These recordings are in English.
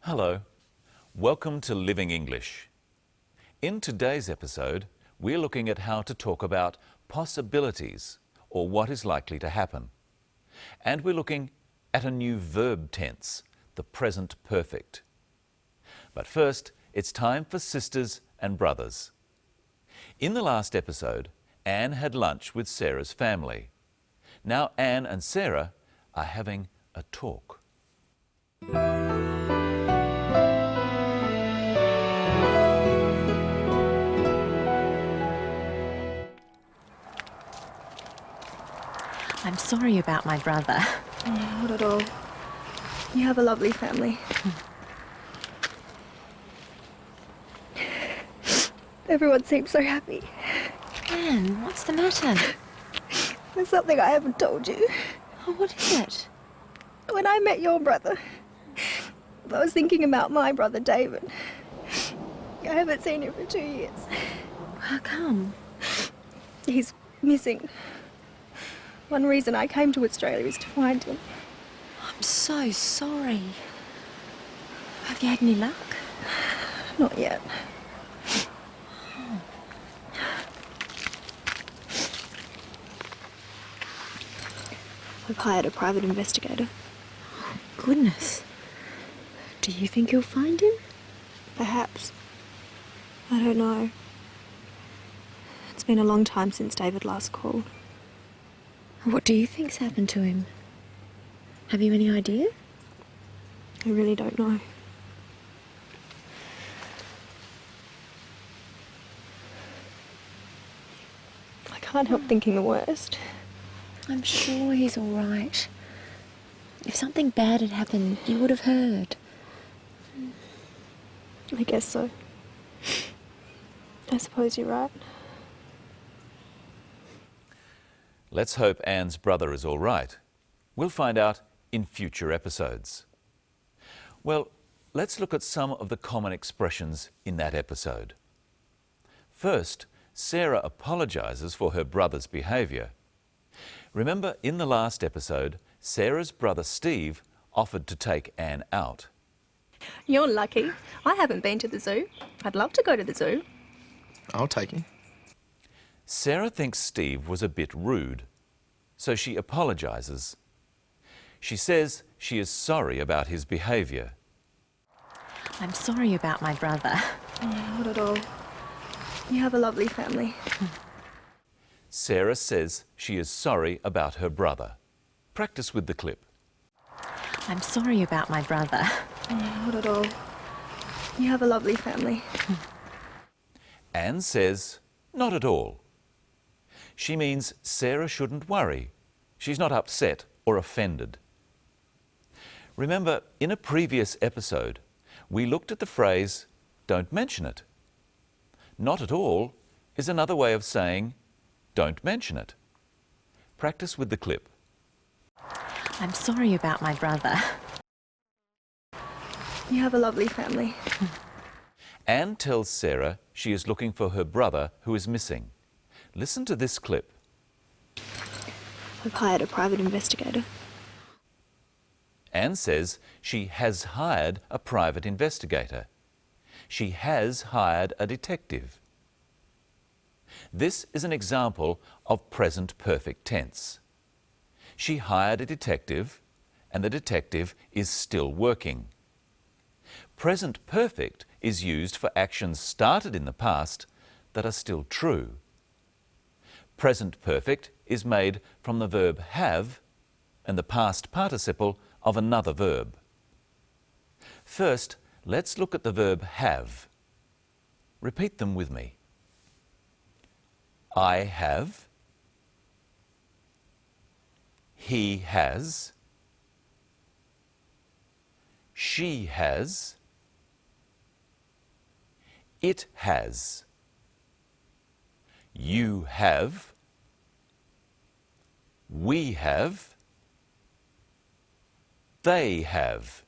Hello, welcome to Living English. In today's episode, we're looking at how to talk about possibilities or what is likely to happen. And we're looking at a new verb tense, the present perfect. But first, it's time for sisters and brothers. In the last episode, Anne had lunch with Sarah's family. Now Anne and Sarah are having a talk. I'm sorry about my brother. Not at all. You have a lovely family. Everyone seems so happy. Anne, what's the matter? There's something I haven't told you. Oh, what is it? When I met your brother, I was thinking about my brother David. I haven't seen him for 2 years. How come? He's missing. One reason I came to Australia is to find him. I'm so sorry. Have you had any luck? Not yet. I've hired a private investigator. Oh, goodness. Do you think you'll find him? Perhaps. I don't know. It's been a long time since David last called. What do you think's happened to him? Have you any idea? I really don't know. I can't help thinking the worst. I'm sure he's all right. If something bad had happened, you would have heard. I guess so. I suppose you're right. Let's hope Anne's brother is all right. We'll find out in future episodes. Well, let's look at some of the common expressions in that episode. First, Sarah apologizes for her brother's behavior. Remember, in the last episode, Sarah's brother Steve offered to take Anne out. You're lucky. I haven't been to the zoo. I'd love to go to the zoo. I'll take you. Sarah thinks Steve was a bit rude, so she apologizes. She says she is sorry about his behavior. I'm sorry about my brother. Not at all. You have a lovely family. Sarah says she is sorry about her brother. Practice with the clip. I'm sorry about my brother. Not at all. You have a lovely family. Anne says, not at all. She means Sarah shouldn't worry. She's not upset or offended. Remember, in a previous episode, we looked at the phrase, don't mention it. Not at all is another way of saying, don't mention it. Practice with the clip. I'm sorry about my brother. You have a lovely family. Anne tells Sarah she is looking for her brother who is missing. Listen to this clip. I've hired a private investigator. Anne says she has hired a private investigator. She has hired a detective. This is an example of present perfect tense. She hired a detective, and the detective is still working. Present perfect is used for actions started in the past that are still true. Present perfect is made from the verb have and the past participle of another verb. First, let's look at the verb have. Repeat them with me. I have. He has. She has. It has. You have. We have. They have.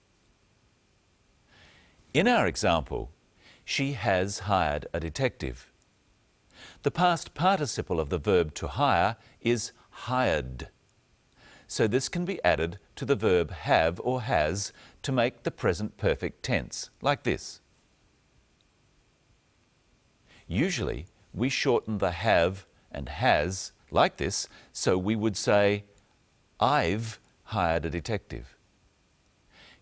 In our example, she has hired a detective. The past participle of the verb to hire is hired. so this can be added to the verb have or has to make the present perfect tense, like this. Usually, we shorten the have and has like this, so we would say, I've hired a detective.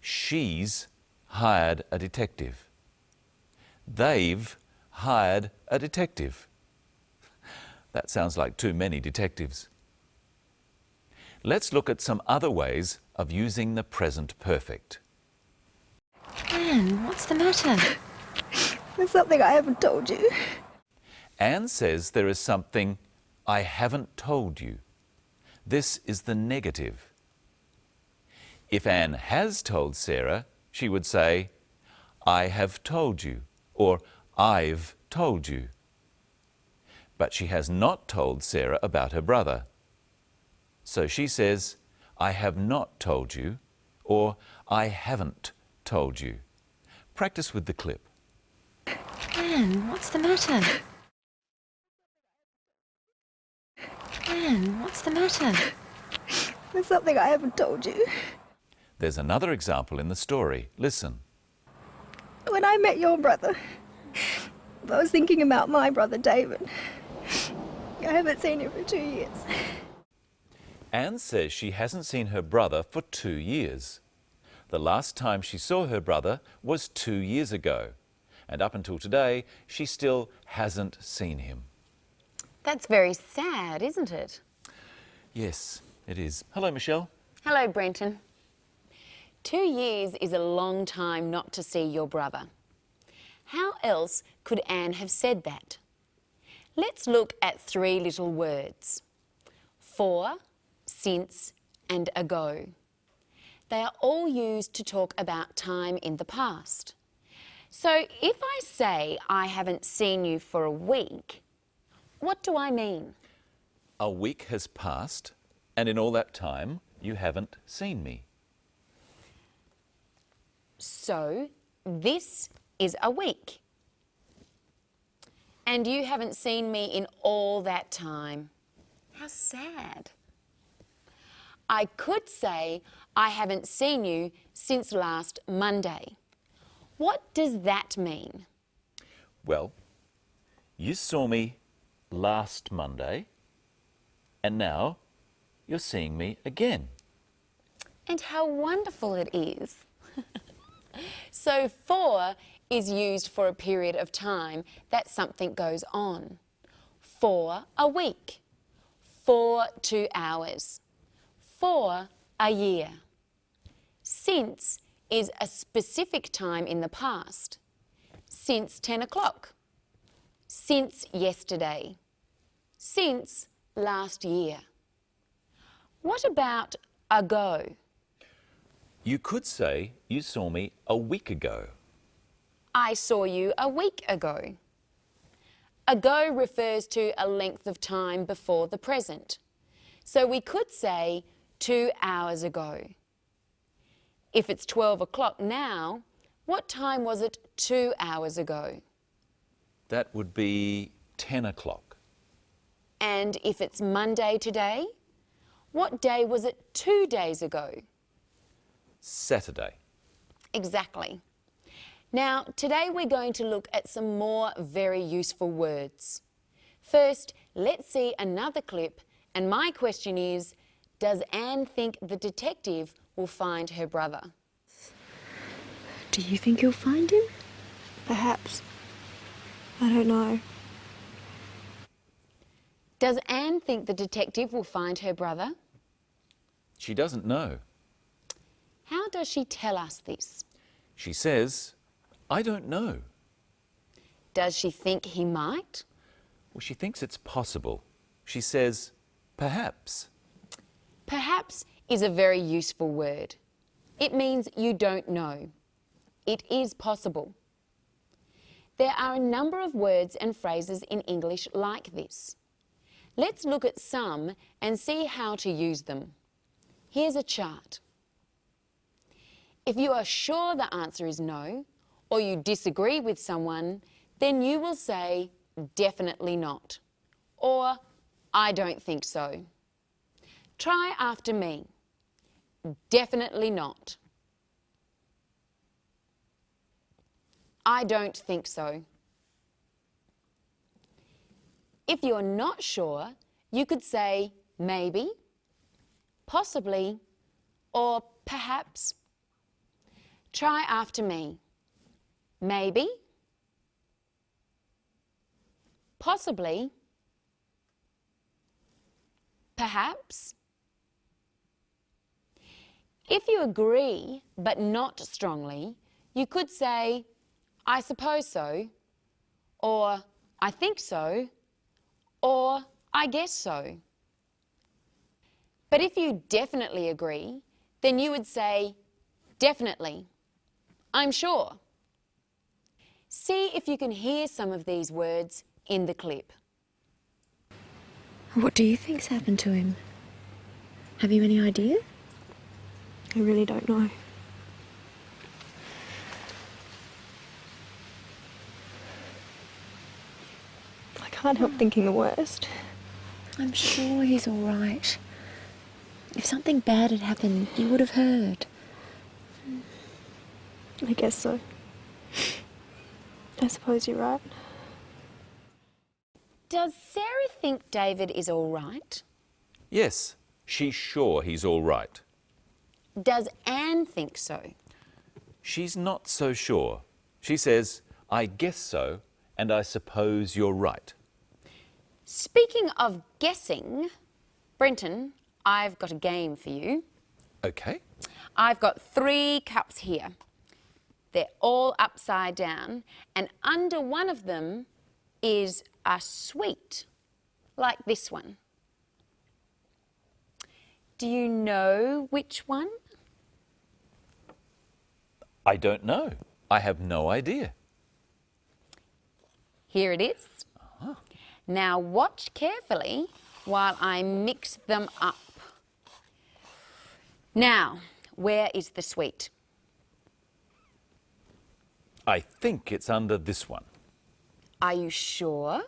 She's hired a detective. They've hired a detective. That sounds like too many detectives. Let's look at some other ways of using the present perfect. Anne, what's the matter? There's something I haven't told you. Anne says there is something I haven't told you. This is the negative. If Anne has told Sarah, she would say, I have told you, or I've told you. But she has not told Sarah about her brother. So she says, I have not told you, or I haven't told you. Practice with the clip. Anne, what's the matter? Anne, what's the matter? There's something I haven't told you. There's another example in the story. Listen. When I met your brother, I was thinking about my brother David. I haven't seen him for 2 years. Anne says she hasn't seen her brother for 2 years. The last time she saw her brother was 2 years ago. And up until today, she still hasn't seen him. That's very sad, isn't it? Yes, it is. Hello, Michelle. Hello, Brenton. 2 years is a long time not to see your brother. How else could Anne have said that? Let's look at 3 little words. For, since, and ago. They are all used to talk about time in the past. So if I say I haven't seen you for a week, what do I mean? A week has passed, and in all that time, you haven't seen me. So this is a week. And you haven't seen me in all that time. How sad. I could say I haven't seen you since last Monday. What does that mean? Well, you saw me last Monday, and now you're seeing me again. And how wonderful it is. So for is used for a period of time that something goes on. For a week. For 2 hours. For a year. Since is a specific time in the past. Since 10 o'clock. Since yesterday. Since last year. What about ago? You could say you saw me a week ago. I saw you a week ago. Ago refers to a length of time before the present. So we could say 2 hours ago. If it's 12 o'clock now, what time was it 2 hours ago? That would be 10 o'clock. And if it's Monday today, what day was it 2 days ago? Saturday. Exactly. Now, today we're going to look at some more very useful words. First, let's see another clip, and my question is, does Anne think the detective will find her brother? Do you think you'll find him? Perhaps. I don't know. Does Anne think the detective will find her brother? She doesn't know. How does she tell us this? She says, I don't know. Does she think he might? Well, she thinks it's possible. She says, perhaps. Perhaps is a very useful word. It means you don't know. It is possible. There are a number of words and phrases in English like this. Let's look at some and see how to use them. Here's a chart. If you are sure the answer is no, or you disagree with someone, then you will say, definitely not, or I don't think so. Try after me. Definitely not. I don't think so. If you're not sure, you could say maybe, possibly, or perhaps. Try after me. Maybe, possibly, perhaps. If you agree, but not strongly, you could say, I suppose so, or I think so, or I guess so. But if you definitely agree, then you would say, definitely, I'm sure. See if you can hear some of these words in the clip. What do you think's happened to him? Have you any idea? I really don't know. I can't help thinking the worst. I'm sure he's all right. If something bad had happened, you would have heard. I guess so. I suppose you're right. Does Sarah think David is all right? Yes, she's sure he's all right. Does Anne think so? She's not so sure. She says, I guess so, and I suppose you're right. Speaking of guessing, Brenton, I've got a game for you. Okay. I've got 3 cups here. They're all upside down, and under one of them is a sweet, like this one. Do you know which one? I don't know. I have no idea. Here it is. Now watch carefully while I mix them up. Now, where is the sweet? I think it's under this one. Are you sure?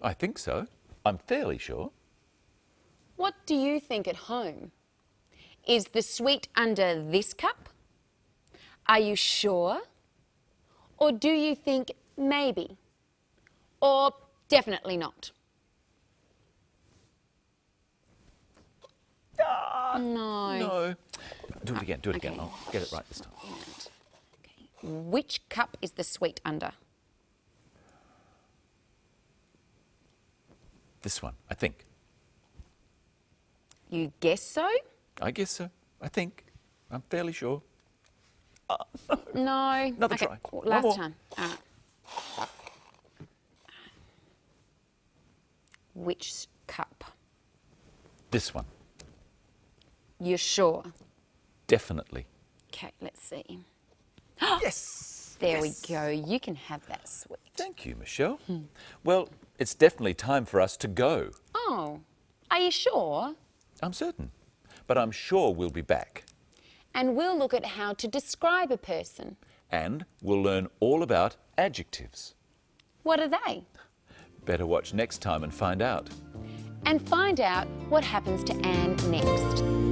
I think so. I'm fairly sure. What do you think at home? Is the sweet under this cup? Are you sure? Or do you think maybe? Or definitely not? No. No. Do it again, do it again. I'll get it right this time. Okay. Which cup is the sweet under? This one, I think. You guess so? I guess so. I think. I'm fairly sure. No. Another okay. try. Last One more. time. All right. Which cup? This one. You're sure? Definitely. Okay, let's see. Yes! There we go. You can have that sweet. Thank you, Michelle. Well, it's definitely time for us to go. Oh, are you sure? I'm certain. But I'm sure we'll be back. And we'll look at how to describe a person. And we'll learn all about adjectives. What are they? Better watch next time and find out. And find out what happens to Anne next.